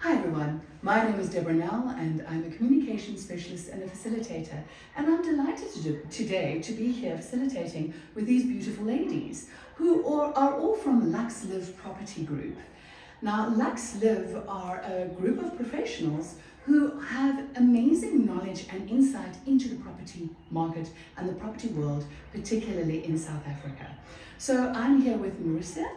Hi everyone, my name is Deborah Nell and I'm a communication specialist and a facilitator, and I'm delighted today to be here facilitating with these beautiful ladies who are all from Lux Live Property Group. Now, Lux Live are a group of professionals who have amazing knowledge and insight into the property market and the property world, particularly in South Africa. So I'm here with Marissa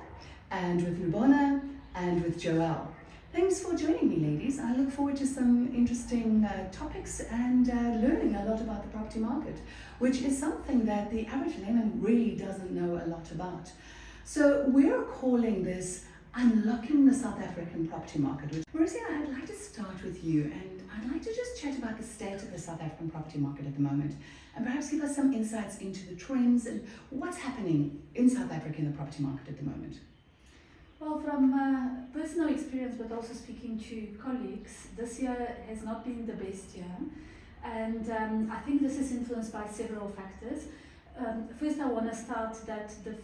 and with Lubona and with Joelle. Thanks for joining me, ladies. I look forward to some interesting topics and learning a lot about the property market, which is something that the average layman really doesn't know a lot about. So we're calling this Unlocking the South African Property Market. Marissa, I'd like to start with you, and I'd like to just chat about the state of the South African property market at the moment, and perhaps give us some insights into the trends and what's happening in South Africa in the property market at the moment. Well, from personal experience, but also speaking to colleagues, this year has not been the best year, and I think this is influenced by several factors. First, I want to start that the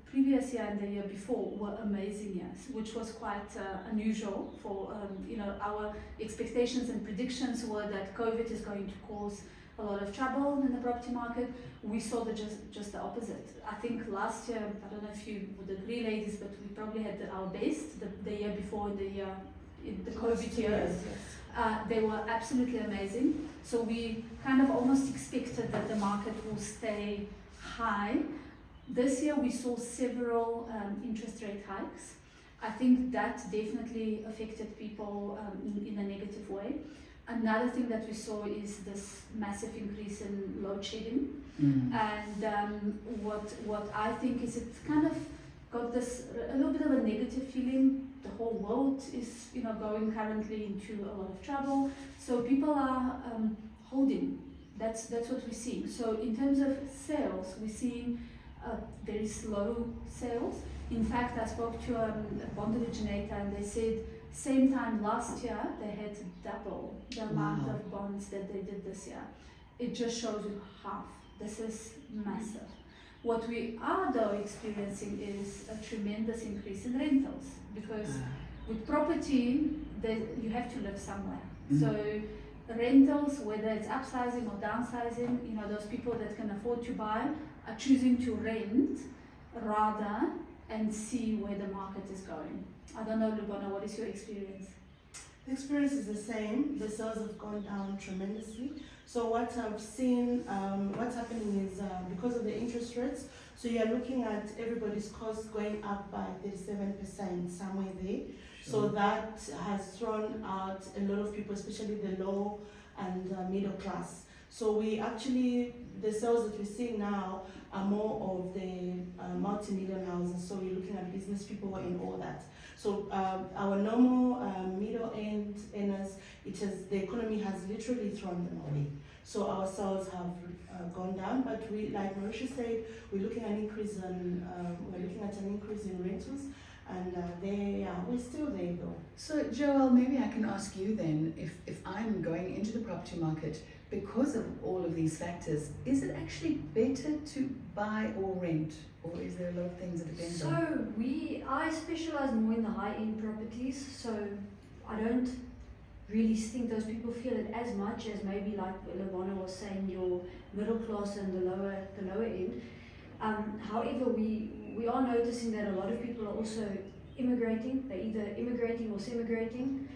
previous year and the year before were amazing years, which was quite unusual for our expectations and predictions were that COVID is going to cause a lot of trouble in the property market. We saw just the opposite. I think last year, I don't know if you would agree, ladies, but we probably had our best the year before in the COVID years. They were absolutely amazing. So we kind of almost expected that the market will stay high. This year we saw several interest rate hikes. I think that definitely affected people in a negative way. Another thing that we saw is this massive increase in load shedding, and what I think is it's kind of got this a little bit of a negative feeling. The whole world is going currently into a lot of trouble, so people are holding. That's what we're seeing. So in terms of sales, we're seeing very slow sales. In fact, I spoke to a bond originator and they said same time last year they had double the amount of bonds that they did this year. It just shows you half. This is massive. What we are though experiencing is a tremendous increase in rentals, because with property you have to live somewhere. So rentals, whether it's upsizing or downsizing, those people that can afford to buy are choosing to rent rather and see where the market is going. I don't know, Lubona, what is your experience? The experience is the same. The sales have gone down tremendously. So what I've seen, what's happening is because of the interest rates, so you're looking at everybody's costs going up by 37%, somewhere there. So that has thrown out a lot of people, especially the low and middle class. So the sales that we're seeing now are more of the multi-million houses. So you're looking at business people and all that. So our normal middle-end earners, the economy has literally thrown them away. So our sales have gone down, but we, like Marisha said, we're looking at an increase in rentals, and we're still there though. So Joelle, maybe I can ask you then, if I'm going into the property market because of all of these factors, is it actually better to buy or rent, or is there a lot of things that depend on? So I specialize more in the high-end properties, so I don't really think those people feel it as much as maybe like Lubona was saying, your middle class and the lower end. However, we are noticing that a lot of people are also immigrating. They're either immigrating or semi-migrating,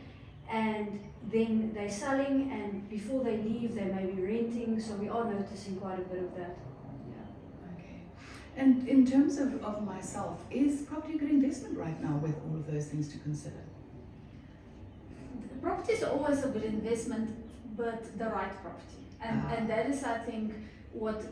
and then they're selling, and before they leave they may be renting, so we are noticing quite a bit of that. Okay. And in terms of myself, is property a good investment right now with all of those things to consider? Property is always a good investment, but the right property, and that is, I think, what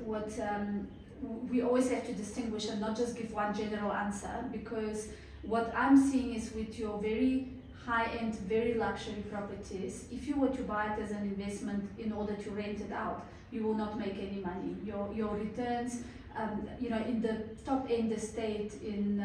we always have to distinguish and not just give one general answer, because what I'm seeing is with your very high-end, very luxury properties, if you were to buy it as an investment in order to rent it out, you will not make any money. Your returns in the top end estate in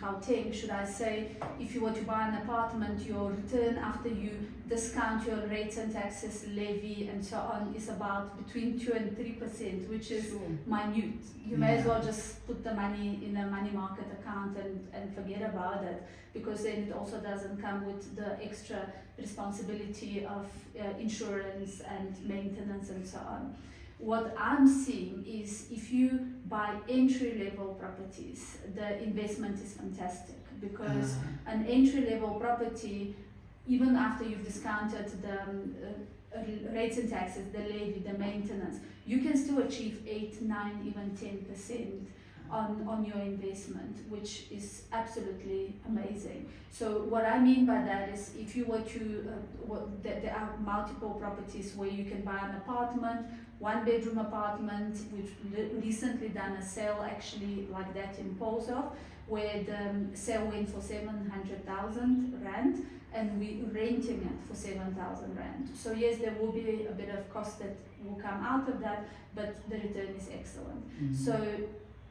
Gauteng, should I say, if you were to buy an apartment, your return after you discount your rates and taxes, levy, and so on is about between 2 and 3%, which is minute. You may as well just put the money in a money market account and forget about it, because then it also doesn't come with the extra responsibility of insurance and maintenance and so on. What I'm seeing is if you buy entry-level properties, the investment is fantastic, because an entry-level property, even after you've discounted the rates and taxes, the levy, the maintenance, you can still achieve 8, 9, even 10% on your investment, which is absolutely amazing. So what I mean by that is, if you were to, there are multiple properties where you can buy an apartment, 1-bedroom apartment. We've recently done a sale actually like that in Polshof, where the sale went for 700,000 rand, and we're renting it for 7,000 rand. So yes, there will be a bit of cost that will come out of that, but the return is excellent. So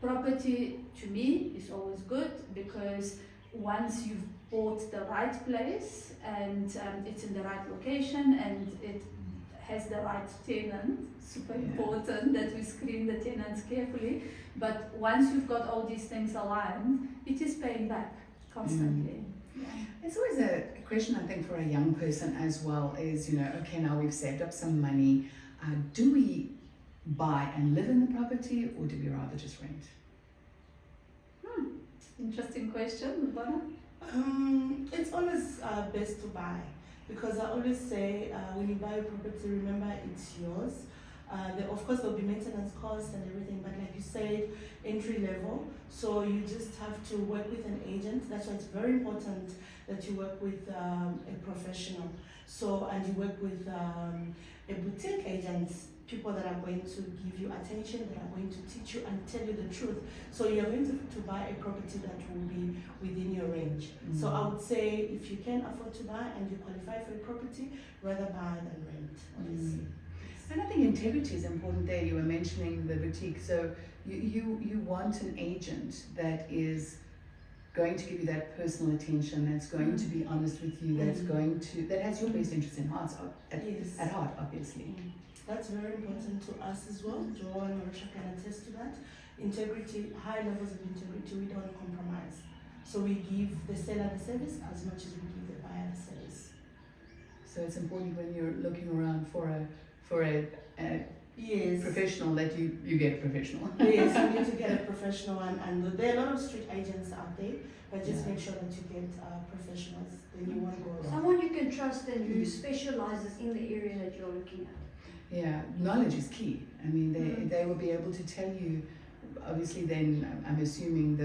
property to me is always good, because once you've bought the right place and it's in the right location and it has the right tenant, super important that we screen the tenants carefully, but once you've got all these things aligned, it is paying back constantly. It's always a question, I think, for a young person as well, is, okay, now we've saved up some money, do we buy and live in the property, or do we rather just rent? Interesting question, Bona. It's always best to buy, because I always say when you buy a property, remember it's yours. Of course, there'll be maintenance costs and everything, but like you said, entry level. So you just have to work with an agent. That's why it's very important that you work with a professional. So, and you work with a boutique agent, people that are going to give you attention, that are going to teach you and tell you the truth. So you're going to buy a property that will be within your range. So I would say, if you can afford to buy and you qualify for a property, rather buy than rent, honestly. And I think integrity is important there. You were mentioning the boutique. So you want an agent that is going to give you that personal attention, that's going to be honest with you, that has your best interest in heart, at heart, obviously. That's very important to us as well. Joel and Marisha can attest to that. Integrity, high levels of integrity, we don't compromise. So we give the seller the service as much as we give the buyer the service. So it's important when you're looking around for a yes. professional that you get a professional. Yes, you need to get a professional, and there are a lot of street agents out there, but just make sure that you get professionals, then you won't go wrong. Someone you can trust and who specializes in the area that you're looking at. Yeah, knowledge is key. I mean, they will be able to tell you, obviously then I'm assuming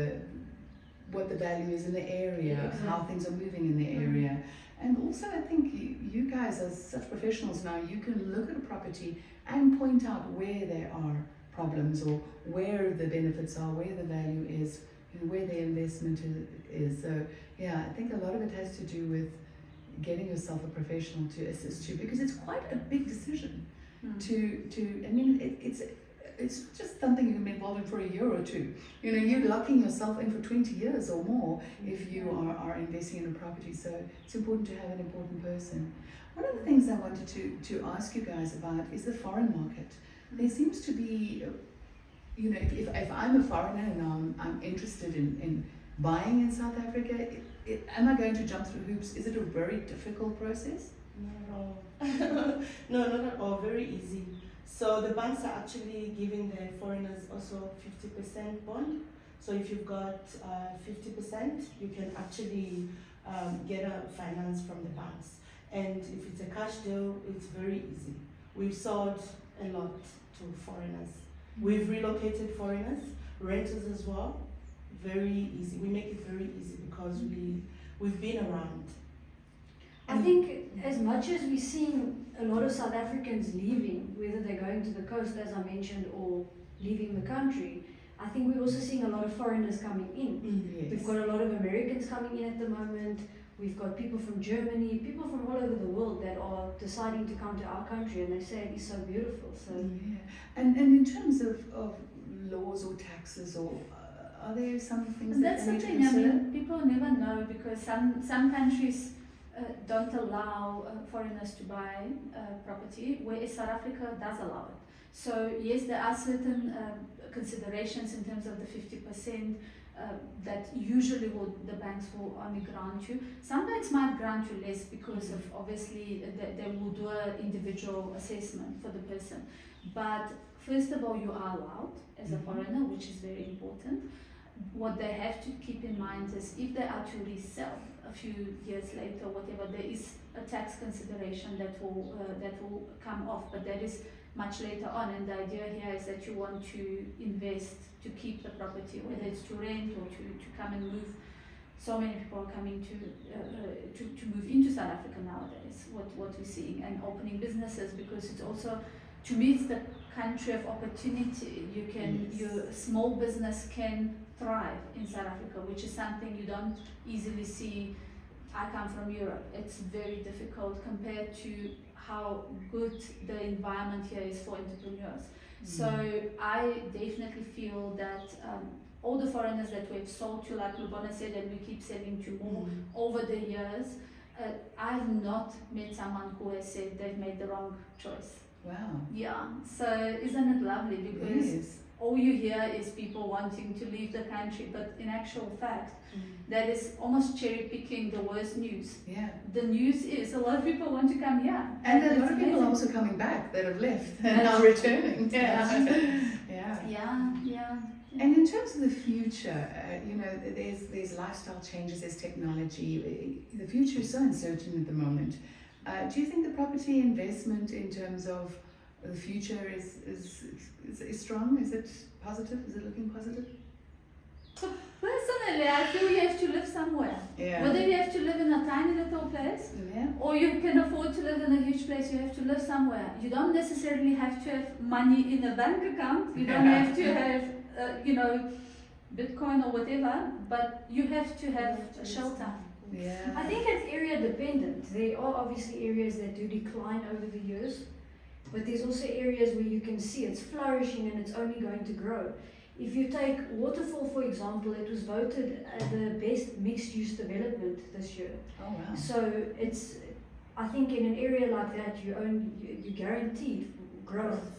what the value is in the area, how things are moving in the area. And also I think you guys are such professionals now, you can look at a property and point out where there are problems, or where the benefits are, where the value is, where the investment is. So yeah, I think a lot of it has to do with getting yourself a professional to assist you, because it's quite a big decision. It's just something you can be involved in for a year or two. You're locking yourself in for 20 years or more if you are investing in a property. So it's important to have an important person. One of the things I wanted to ask you guys about is the foreign market. There seems to be, if I'm a foreigner and I'm interested in buying in South Africa, am I going to jump through hoops? Is it a very difficult process? Not at all. No, not at all. Very easy. So the banks are actually giving the foreigners also 50% bond. So if you've got 50%, you can actually get a finance from the banks. And if it's a cash deal, it's very easy. We've sold a lot to foreigners. We've relocated foreigners, renters as well. Very easy. We make it very easy because we've been around. I think as much as we're seeing a lot of South Africans leaving, whether they're going to the coast, as I mentioned, or leaving the country, I think we're also seeing a lot of foreigners coming in. Yes. We've got a lot of Americans coming in at the moment. We've got people from Germany, people from all over the world that are deciding to come to our country, and they say it is so beautiful. So Yeah. And in terms of laws or taxes, or are there some things that That's they the need to thing. I consider? mean, people never know because some countries don't allow foreigners to buy property, whereas South Africa does allow it. So yes, there are certain considerations in terms of the 50%. That usually the banks will only grant you. Some banks might grant you less because of obviously they will do an individual assessment for the person. But first of all, you are allowed as a foreigner, which is very important. What they have to keep in mind is if they are to resell a few years later, whatever, there is a tax consideration that will come off, but that is much later on. And the idea here is that you want to invest to keep the property, whether it's to rent or to come and move. So many people are coming to move into South Africa nowadays, what we're seeing, and opening businesses, because it's also, to me, it's the country of opportunity. Your small business can thrive in South Africa, which is something you don't easily see. I come from Europe. It's very difficult compared to how good the environment here is for entrepreneurs. So I definitely feel that all the foreigners that we've sold to, like Lubona said, and we keep selling to more over the years, I've not met someone who has said they've made the wrong choice. Wow. Yeah, so isn't it lovely? Because Yes. all you hear is people wanting to leave the country, but in actual fact, that is almost cherry picking the worst news. Yeah. The news is a lot of people want to come here. And a it's lot of people are amazing. also coming back that have left and That's now true. returning. Yeah. Yeah. And in terms of the future, there's lifestyle changes, there's technology. The future is so uncertain at the moment. Do you think the property investment in terms of the future is strong? Is it positive? Is it looking positive? Personally, I feel you have to live somewhere. Yeah. Whether you have to live in a tiny little place Yeah. or you can afford to live in a huge place, you have to live somewhere. You don't necessarily have to have money in a bank account. You don't have to have, Bitcoin or whatever, but you have to have a shelter. Yeah. I think it's area dependent. There are obviously areas that do decline over the years, but there's also areas where you can see it's flourishing and it's only going to grow. If you take Waterfall, for example, it was voted the best mixed-use development this year. Oh wow. So it's, I think in an area like that, you guaranteed growth.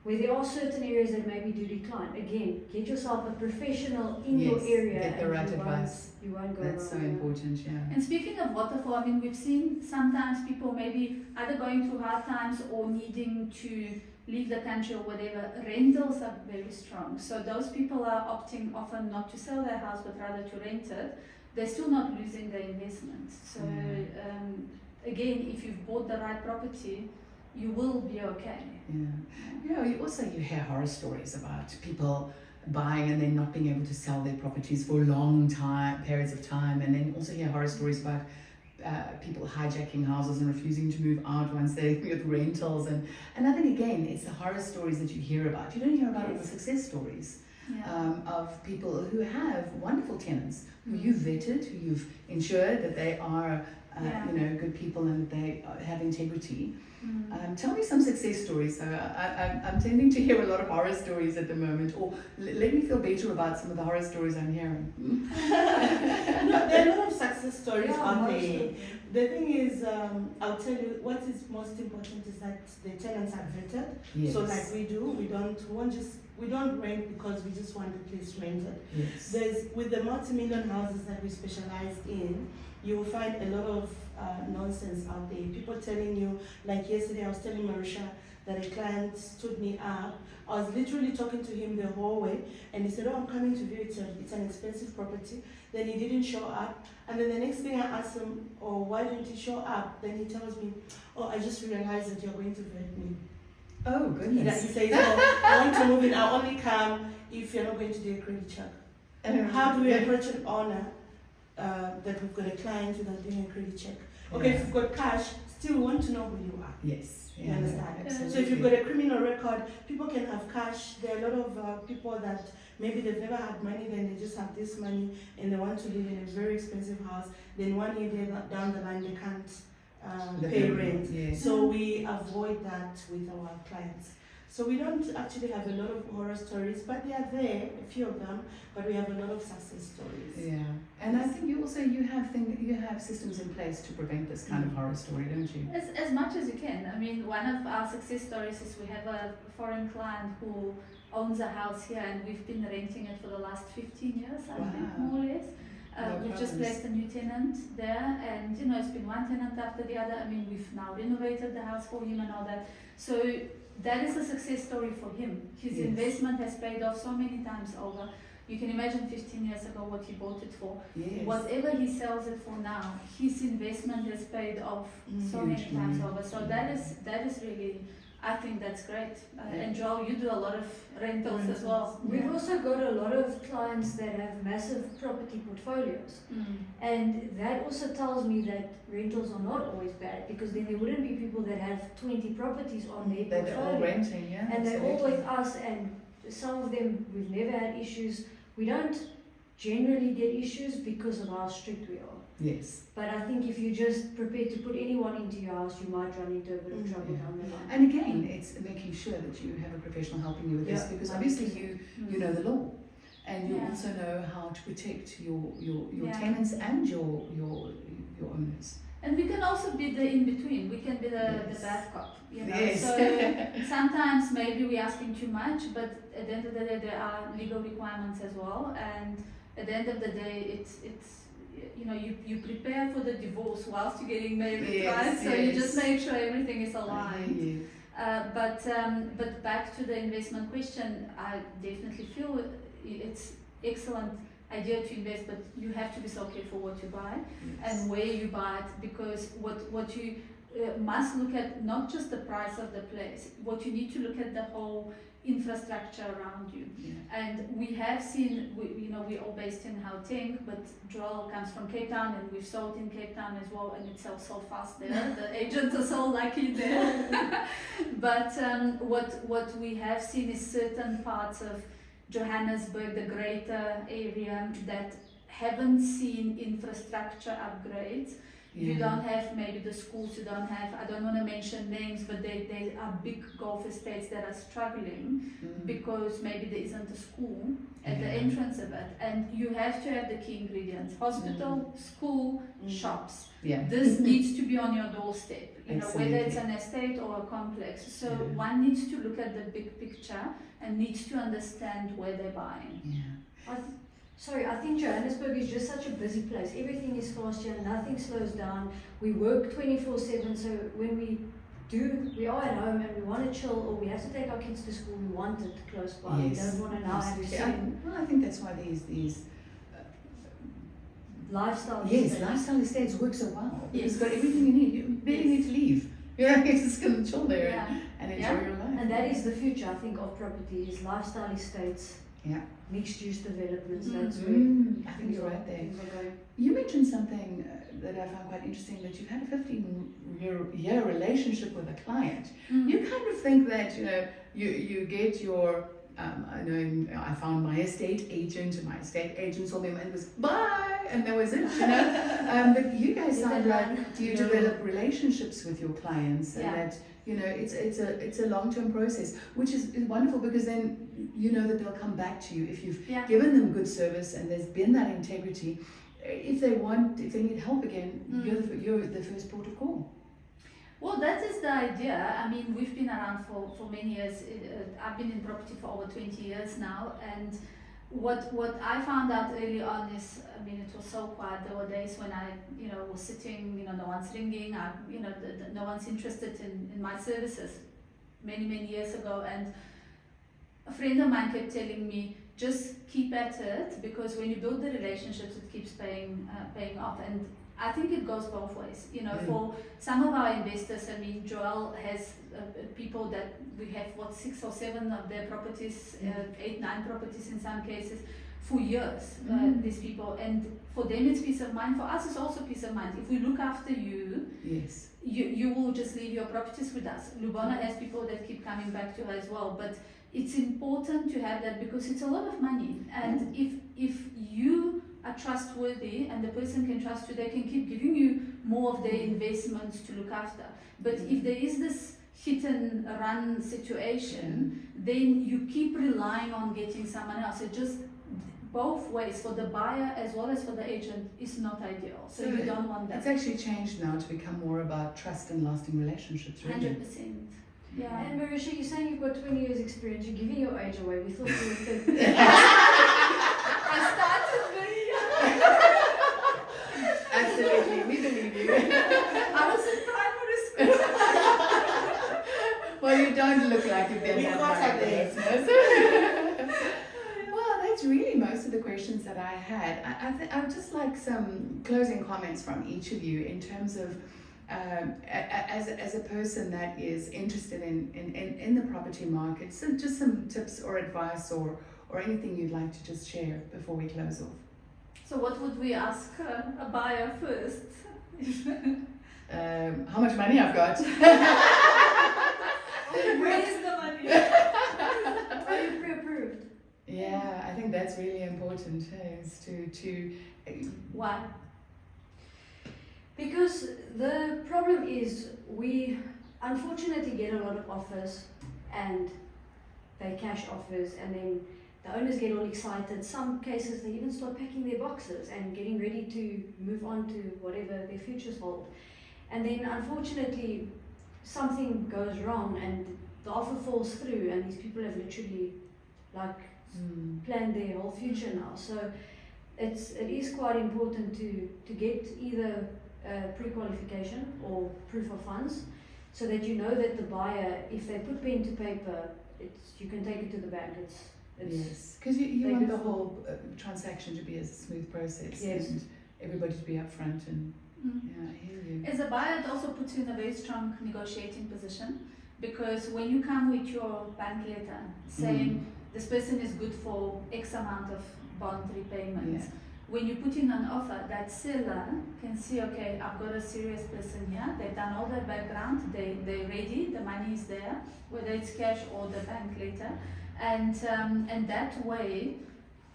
Where there are certain areas that maybe do decline. Again, get yourself a professional in your Yes, area. get the and right you won't- advice. You won't go That's so wrong. important, yeah. And speaking of Waterfall, I mean, we've seen sometimes people maybe either going through hard times or needing to leave the country or whatever. Rentals are very strong. So those people are opting often not to sell their house but rather to rent it. They're still not losing their investment. So again, if you've bought the right property, you will be okay. Yeah. You hear horror stories about people buying and then not being able to sell their properties for long periods of time, and then also hear horror stories about people hijacking houses and refusing to move out once they get rentals, and I think again it's the horror stories that you hear about. You don't hear about all the success stories of people who have wonderful tenants who you've vetted, who you've ensured that they are good people and that they have integrity. Tell me some success stories. So I'm tending to hear a lot of horror stories at the moment, or let me feel better about some of the horror stories I'm hearing. No, there are a lot of success stories Yeah, out most there. of them. The thing is, I'll tell you what is most important is that the tenants are vetted. Yes. So like we do, we don't rent because we just want the place rented. Yes. With the multi-million houses that we specialize in, you will find a lot of nonsense out there. People telling you, like yesterday I was telling Marisha that a client stood me up. I was literally talking to him the whole way, and he said, "Oh, I'm coming to view it. It's an expensive property." Then he didn't show up, and then the next thing I asked him, "Oh, why didn't he show up?" Then he tells me, "Oh, I just realized that you're going to vet me." Oh goodness. He says, "Oh, I want to move in. I'll only come if you're not going to do a credit check." How do we approach an owner that we've got a client without doing a credit check? Okay, if you've got cash, still we want to know who you are. Yes. You understand? Absolutely. So if you've got a criminal record, people can have cash. There are a lot of people that maybe they've never had money, then they just have this money and they want to live in a very expensive house. Then 1 year down the line, they can't pay rent. Yes. So we avoid that with our clients. So we don't actually have a lot of horror stories, but they are there, a few of them, but we have a lot of success stories. Yeah, and I think you have systems in place to prevent this kind of horror story, don't you? As much as you can. I mean, one of our success stories is we have a foreign client who owns a house here, and we've been renting it for the last 15 years, I think, Wow. more or less. No We've just problems. placed a new tenant there, and you know, it's been one tenant after the other. I mean, we've now renovated the house for him and all that. So that is a success story for him. His Yes. investment has paid off so many times over. You can imagine 15 years ago what he bought it for. Yes. Whatever he sells it for now, his investment has paid off so many Hugely. times over. So that is really, I think that's great. And Joel, you do a lot of rentals as well. We've also got a lot of clients that have massive property portfolios. And that also tells me that rentals are not always bad, because then there wouldn't be people that have 20 properties on their They're all portfolio. renting, yeah. And they're all absolutely. with us, and some of them we've never had issues. We don't generally get issues because of how strict we are. Yes. But I think if you're just prepared to put anyone into your house, you might run into a bit of trouble Yeah. down the line. And again, it's making sure that you have a professional helping you with this, Yeah, because obviously 100%. you know the law, and you Yeah. also know how to protect your Yeah. tenants and your owners. And we can also be the in between. We can be the Yes. bad cop. You know? Yes. So sometimes maybe we're asking too much, but at the end of the day, there are legal requirements as well. And at the end of the day, it's you know, you prepare for the divorce whilst you're getting married, Yes, right? So you yes. just make sure everything is I aligned. hear you. But back to the investment question, I definitely feel it's excellent idea to invest, but you have to be so careful what you buy Yes. and where you buy it, because what you must look at, not just the price of the place, what you need to look at the whole infrastructure around you. Yeah. And we have seen, we're all based in Gauteng, but Joel comes from Cape Town, and we've sold in Cape Town as well, and it sells so fast there. The agents are so lucky there. But what we have seen is certain parts of Johannesburg, the greater area, that haven't seen infrastructure upgrades. You Yeah. don't have maybe the schools, you don't have, I don't want to mention names, but they are big golf estates that are struggling Mm. because maybe there isn't a school at the Yeah. entrance of it. And you have to have the key ingredients: hospital, school, shops. Yeah. This needs to be on your doorstep, whether it's Absolutely. an estate or a complex. So Yeah. one needs to look at the big picture and needs to understand where they're buying. Yeah. I think Johannesburg is just such a busy place. Everything is fast here, nothing slows down. We work 24/7, so when we are at home and we want to chill, or we have to take our kids to school, we want it close by. Yes. We don't want to now have to Absolutely. send Well, I think that's why these lifestyle. yes, estates. lifestyle estates work so well. Yes. It's got everything you need. You barely need to leave. Yeah, you're just gonna chill there Yeah. and enjoy Yeah. your life. And that is the future, I think, of property, is lifestyle estates, Yeah. mixed-use developments. Mm. That's where I think things you're are- right there. things are going. You mentioned something that I found quite interesting, that you've had a 15-year relationship with a client. Mm. You kind of think that, you get your, I found my estate agent, and my estate agent told me, and it was bye, and that was it, but you guys sound like you develop relationships with your clients, and Yeah. that, it's a long-term process, which is wonderful, because then you know that they'll come back to you if you've Yeah. given them good service and there's been that integrity. If they need help again, Mm. you're the first port of call. Well, that is the idea. I mean, we've been around for many years. I've been in property for over 20 years now, and what I found out early on is, I mean, it was so quiet. There were days when I, was sitting, no one's ringing, no one's interested in my services many years ago. And a friend of mine kept telling me, just keep at it, because when you build the relationships, it keeps paying off. And I think it goes both ways. For some of our investors, I mean, Joel has people that we have, 6 or 7 of their properties, 8, 9 properties in some cases, for years, these people. And for them it's peace of mind. For us it's also peace of mind. If we look after you, Yes. you will just leave your properties with us. Lubona has people that keep coming back to her as well. But it's important to have that, because it's a lot of money. And if you are trustworthy and the person can trust you, they can keep giving you more of their investments to look after. But if there is this hit and run situation, then you keep relying on getting someone else. It just both ways, for the buyer as well as for the agent, is not ideal. So you don't want that. It's actually changed now to become more about trust and lasting relationships, really. 100%. Yeah. And Marisha, you're saying you've got 20 years experience. You're giving your age away. We thought you were 30. I started very young. Absolutely, we believe you. I was in primary school. Well, you don't look like you've been We that got long, her there. listeners. Well, that's really most of the questions that I had. I would just like some closing comments from each of you in terms of as a person that is interested in the property market, so just some tips or advice or anything you'd like to just share before we close off. So what would we ask a buyer first? How much money I've got. Where is the money? Are you pre-approved? Yeah, I think that's really important, is to Why? Because the problem is we unfortunately get a lot of offers and they cash offers, and then the owners get all excited. Some cases they even start packing their boxes and getting ready to move on to whatever their futures hold. And then unfortunately something goes wrong and the offer falls through, and these people have literally planned their whole future now. So it is quite important to get either pre-qualification or proof of funds, so that you know that the buyer, if they put pen to paper, you can take it to the bank. yes, because you want the whole transaction to be a smooth process, Yes. and everybody to be upfront and yeah, I hear you. As a buyer, it also puts you in a very strong negotiating position, because when you come with your bank letter saying this person is good for X amount of bond repayments, when you put in an offer, that seller can see, okay, I've got a serious person here, they've done all their background, they're ready, the money is there, whether it's cash or the bank letter, and that way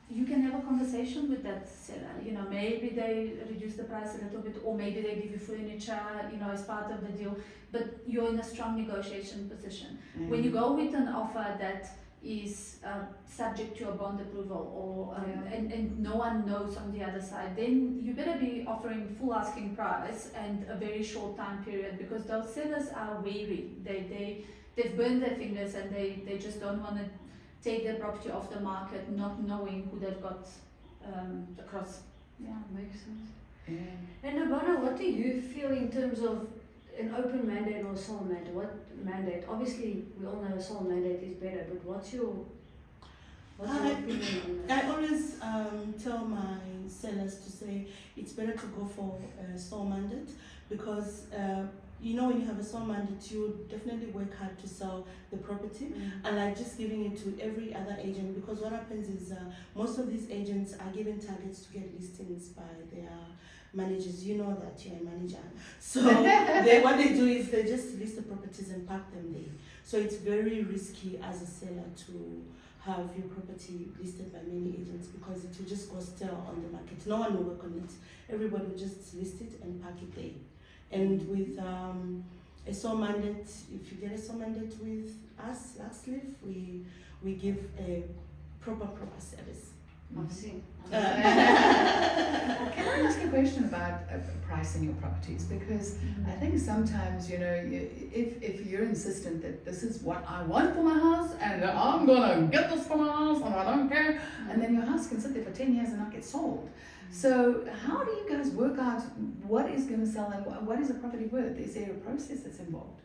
you can have a conversation with that seller. You know, maybe they reduce the price a little bit, or maybe they give you furniture, you know, as part of the deal, but you're in a strong negotiation position. When you go with an offer that is subject to a bond approval, or and no one knows on the other side, then you better be offering full asking price and a very short time period, because those sellers are wary. They've burned their fingers, and they just don't want to take their property off the market not knowing who they've got across. Yeah, Makes sense. Yeah. And Abana, what do you feel in terms of an open mandate or a sole mandate? What mandate? Obviously, we all know a sole mandate is better, but what's your opinion on that? I always tell my sellers to say it's better to go for a sole mandate, because you know, when you have a sole mandate, you definitely work hard to sell the property, and like just giving it to every other agent, because what happens is most of these agents are given targets to get listings by their managers. You know that you're a manager, so what they do is they just list the properties and park them there. So it's very risky as a seller to have your property listed by many agents, because it will just go stale on the market. No one will work on it. Everybody will just list it and park it there. And with a sole mandate, if you get a sole mandate with us, Luxleaf, we give a proper service. I've seen. Can I ask a question about pricing your properties? Because I think sometimes, you know, if you're insistent that this is what I want for my house, and I'm gonna get this for my house, and I don't care, and then your house can sit there for 10 years and not get sold. So how do you guys work out what is going to sell and what is a property worth? Is there a process that's involved?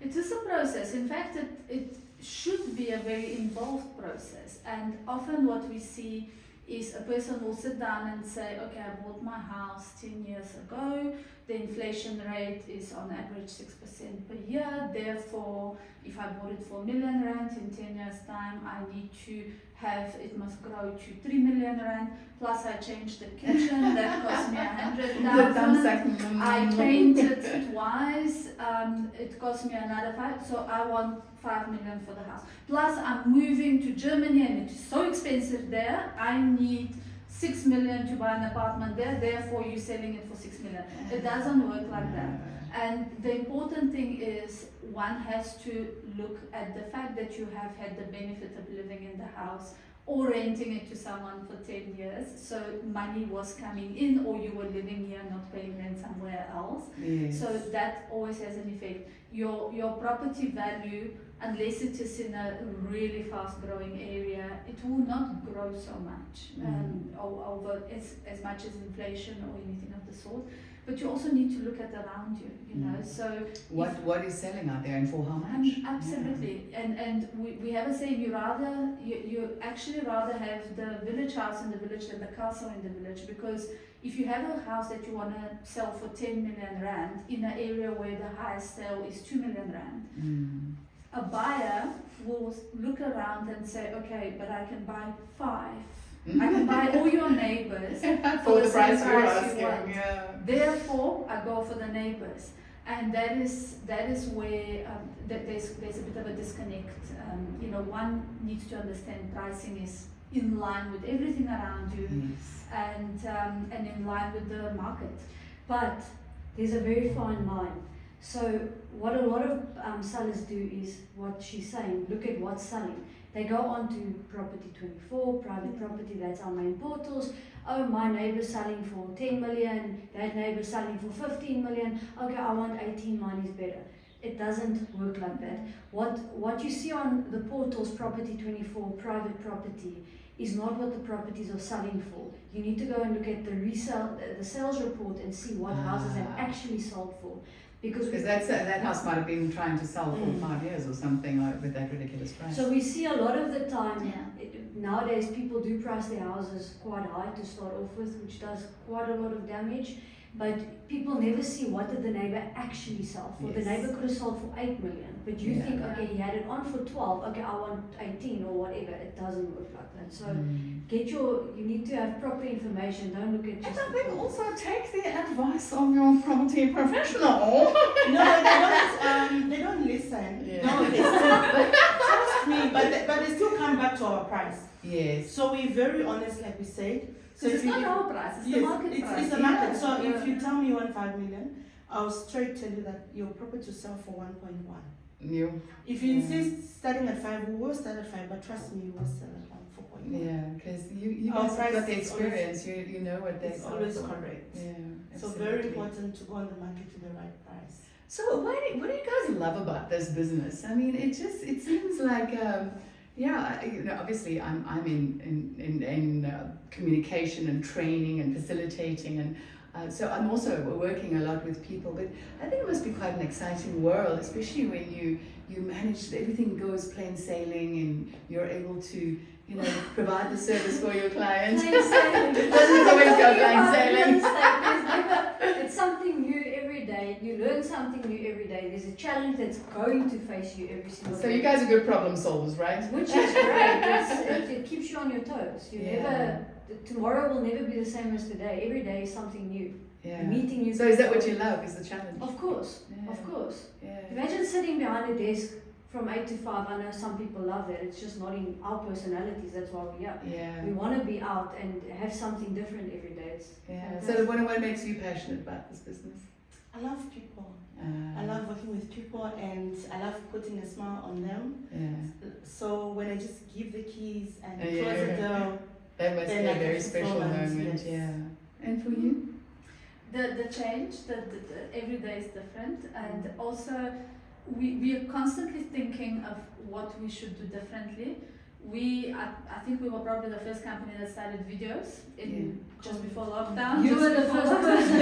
it is a process. In fact, it should be a very involved process, and often what we see is a person will sit down and say, okay, I bought my house 10 years ago, the inflation rate is on average 6% per year, therefore if I bought it for R1 million in 10 years time, I need to have, it must grow to R3 million, plus I changed the kitchen, that cost me 100,000, I painted twice, it cost me another 5, so I want 5 million for the house. Plus I'm moving to Germany and it is so expensive there, I need 6 million to buy an apartment there, therefore you're selling it for 6 million. It doesn't work like that. And the important thing is one has to look at the fact that you have had the benefit of living in the house or renting it to someone for 10 years. So money was coming in, or you were living here not paying rent somewhere else. Yes. So that always has an effect. Your property value, unless it is in a really fast growing area, it will not grow so much over as much as inflation or anything of the sort. But you also need to look at around you, you know. So what is selling out there and for how much? Absolutely. And we have a saying, you actually rather have the village house in the village than the castle in the village, because if you have a house that you want to sell for 10 million rand in an area where the highest sale is 2 million rand, a buyer will look around and say, okay, but I can buy 5. I can buy all your neighbors for the price same you're price you asking. want. Therefore, I go for the neighbors, and that is where there's a bit of a disconnect. You know, one needs to understand pricing is in line with everything around you, and in line with the market. But there's a very fine line. So what a lot of sellers do is what she's saying, look at what's selling. They go on to Property 24, private property, that's our main portals. Oh, my neighbor's selling for 10 million, that neighbor's selling for 15 million. Okay, I want 18, mine is better. It doesn't work like that. What you see on the portals, Property 24, private property, is not what the properties are selling for. You need to go and look at the sales report and see what houses have actually sold for. Because that house might have been trying to sell for 5 years or something like with that ridiculous price. So we see a lot of the time, nowadays people do price their houses quite high to start off with, which does quite a lot of damage. But people never see what did the neighbor actually sell for. The neighbor could have sold for 8 million, but you think, okay, he had it on for 12, okay, I want 18 or whatever. It doesn't work like that. So you need to have proper information. Don't look at just. And I think also take the advice of your property professional. No, they don't listen. Yeah. No, they still trust me, but they still come back to our price. Yes. So we're very honest, like we said. So it's not our price, it's the market price. It's the market. So if you tell me you want 5 million, I'll straight tell you that your property will sell for 1.1. If you insist starting at 5, we will start at 5, but trust me, you will sell at 4.1. Yeah, because you guys have got the experience, you know what they're It's always correct. Yeah, so absolutely. very important to go on the market to the right price. So what do you guys love about this business? I mean, it seems like obviously I'm in communication and training and facilitating, and so I'm also working a lot with people. But I think it must be quite an exciting world, especially when you manage everything goes plain sailing and you're able to provide the service for your clients. Plain sailing. Doesn't always go plain sailing. It's something new every day. You learn something new every day. There's a challenge that's going to face you every single day. So you guys are good problem solvers, right? Which is great. It keeps you on your toes. Tomorrow will never be the same as today. Every day is something new. Yeah. Meeting new So is that what you love? Is the challenge? Of course. Yeah. Of course. Yeah. Imagine sitting behind a desk from 8 to 5. I know some people love that. It's just not in our personalities. That's why we're here. Yeah. We want to be out and have something different every day. It's So what makes you passionate about this business? I love people. I love working with people, and I love putting a smile on them. Yeah. So when I just give the keys and close the door, That must be Then a I very can special fulfill moment. that, yes. Yeah. And for you? The change, the every day is different, and also we are constantly thinking of what we should do differently. I think we were probably the first company that started videos just before lockdown. You were the first person.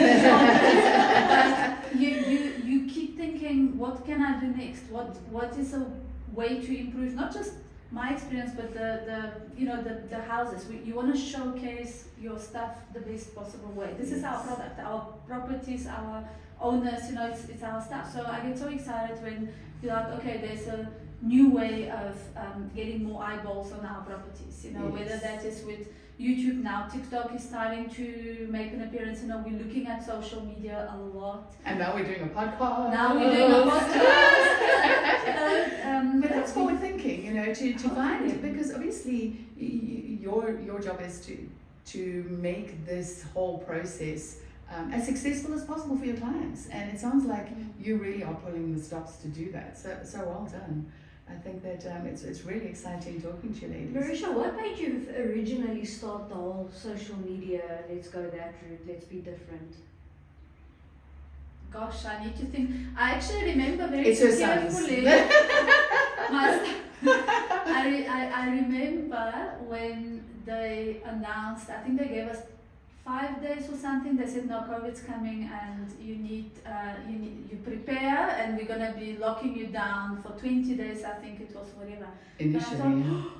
You keep thinking, what can I do next? What is a way to improve not just my experience, but the houses. You want to showcase your stuff the best possible way. This is our product, our properties, our owners. It's our stuff. So I get so excited when you're like, okay, there's a new way of getting more eyeballs on our properties. Whether that is with YouTube now, TikTok is starting to make an appearance. We're looking at social media a lot. And now we're doing a podcast. But that's forward thinking, to find it, because obviously your job is to make this whole process as successful as possible for your clients. And it sounds like you really are pulling the stops to do that. So well done. I think that it's really exciting talking to you ladies. Marisha, what made you originally start the whole social media, let's go that route, let's be different? Gosh, I need to think. I actually remember very It's your sons. carefully. I remember when they announced, I think they gave us 5 days or something. They said, no, COVID's coming and you prepare and we're going to be locking you down for 20 days, I think it was, whatever. Initially, And I yeah. thought,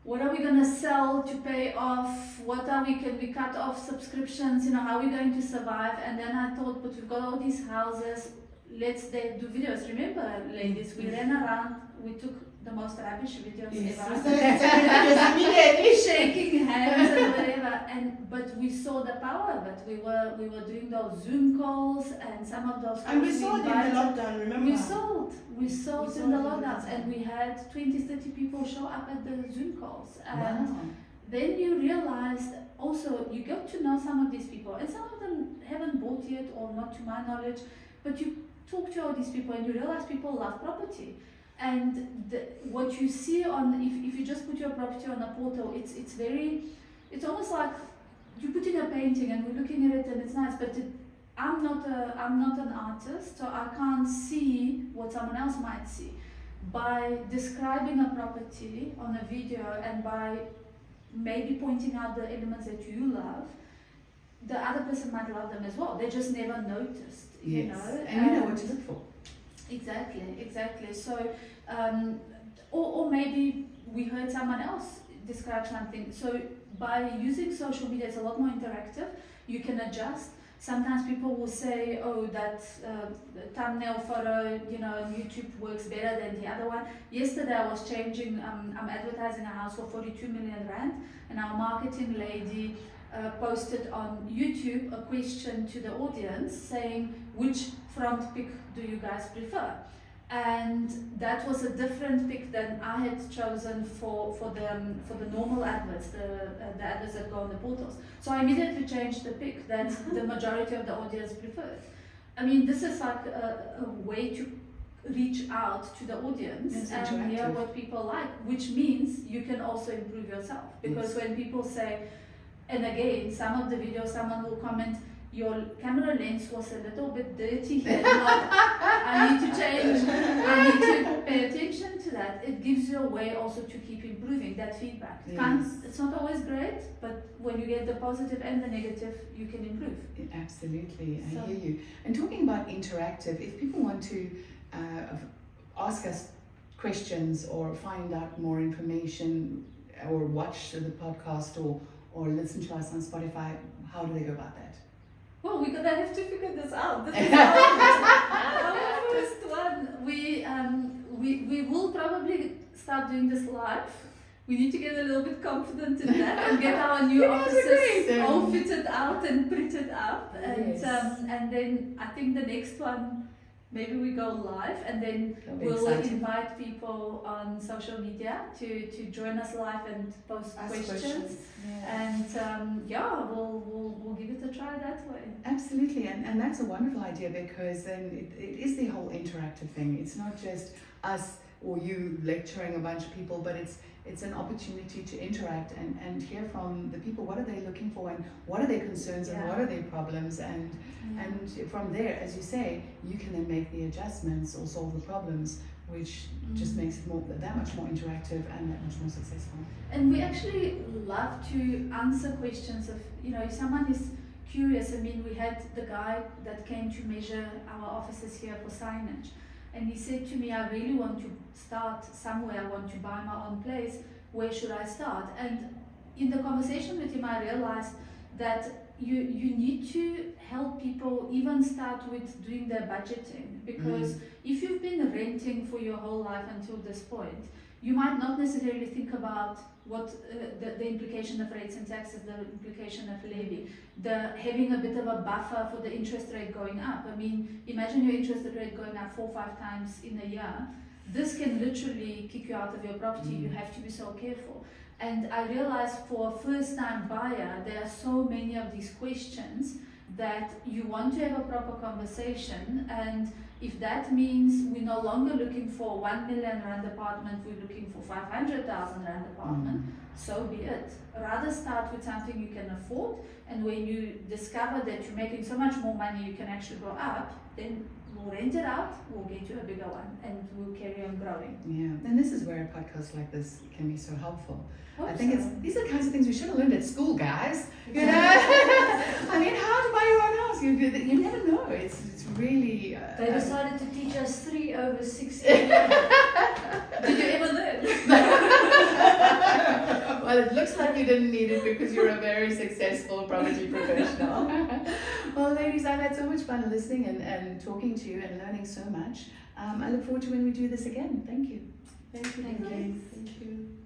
what are we going to sell to pay off? Can we cut off subscriptions? You know, how are we going to survive? And then I thought, but we've got all these houses, let's do videos. Remember, ladies, we ran around, we took the most rubbish videos ever. Immediately. Shaking hands and whatever, but we saw the power of it. We were doing those Zoom calls and some of those. And we saw it in the lockdown, remember? We sold in the lockdowns, lockdown. and we had 20-30 people show up at the Zoom calls. And Wow. then you realized also you got to know some of these people, and some of them haven't bought yet or not to my knowledge, but you talk to all these people and you realize people love property. And what you see on, if you just put your property on a portal, it's almost like you put in a painting and we're looking at it and it's nice, but I'm not an artist, so I can't see what someone else might see. By describing a property on a video and by maybe pointing out the elements that you love, the other person might love them as well. They just never noticed, you Yes. know. And you know what to look for. Exactly. So, or maybe we heard someone else describe something. So by using social media, it's a lot more interactive. You can adjust. Sometimes people will say, oh, that thumbnail photo, you know, YouTube works better than the other one. Yesterday I was changing, I'm advertising a house for 42 million rand, and our marketing lady posted on YouTube a question to the audience saying, which front pic do you guys prefer? And that was a different pic than I had chosen for the normal adverts, the adverts that go on the portals. So I immediately changed the pic that the majority of the audience preferred. I mean, this is like a way to reach out to the audience It's and hear interactive. what people like, which means you can also improve yourself. Because when people say, and again, some of the videos, someone will comment, your camera lens was a little bit dirty here. I need to change. I need to pay attention to that. It gives you a way also to keep improving that feedback. Yes. It's not always great, but when you get the positive and the negative, you can improve. Yeah, absolutely, I So- hear you. And talking about interactive, if people want to ask us questions or find out more information or watch the podcast or listen to us on Spotify, how do they go about that? Well, we're gonna have to figure this out. This is our first one. We will probably start doing this live. We need to get a little bit confident in that and get our new You guys are offices great. all fitted out and printed up. Yes. And then I think the next one, maybe we go live and then That'll be we'll exciting. invite people on social media to join us live and post Ask questions. Yeah. And we'll give it a try that way. Absolutely, and that's a wonderful idea because then it is the whole interactive thing. It's not just us or you lecturing a bunch of people, but it's an opportunity to interact and hear from the people. What are they looking for and what are their concerns and Yeah. what are their problems and from there, as you say, you can then make the adjustments or solve the problems, which just makes it that much more interactive and that much more successful. And we actually love to answer questions if someone is curious. I mean, we had the guy that came to measure our offices here for signage, and he said to me, I really want to start somewhere, I want to buy my own place, where should I start? And in the conversation with him, I realized that you need to help people even start with doing their budgeting, because if you've been renting for your whole life until this point, you might not necessarily think about what the implication of rates and taxes, the implication of levy, having a bit of a buffer for the interest rate going up. I mean, imagine your interest rate going up 4 or 5 times in a year. This can literally kick you out of your property. You have to be so careful. And I realized for a first-time buyer, there are so many of these questions that you want to have a proper conversation, and if that means we're no longer looking for a 1 million rand apartment, we're looking for 500,000 rand apartment, so be it. Rather start with something you can afford, and when you discover that you're making so much more money you can actually go up, then we'll rent it out, we'll get you a bigger one, and we'll carry on growing. Yeah, and this is where a podcast like this can be so helpful. Hope I think so. these are the kinds of things we should have learned at school, guys. You know, I mean, how to buy your own house? You never know. It's really. They decided to teach us 3 over 6 Did you ever learn? Well, it looks like you didn't need it because you're a very successful property professional. Well, ladies, I've had so much fun listening and talking to you and learning so much. I look forward to when we do this again. Thank you. Thank you. Thank you. Thank you.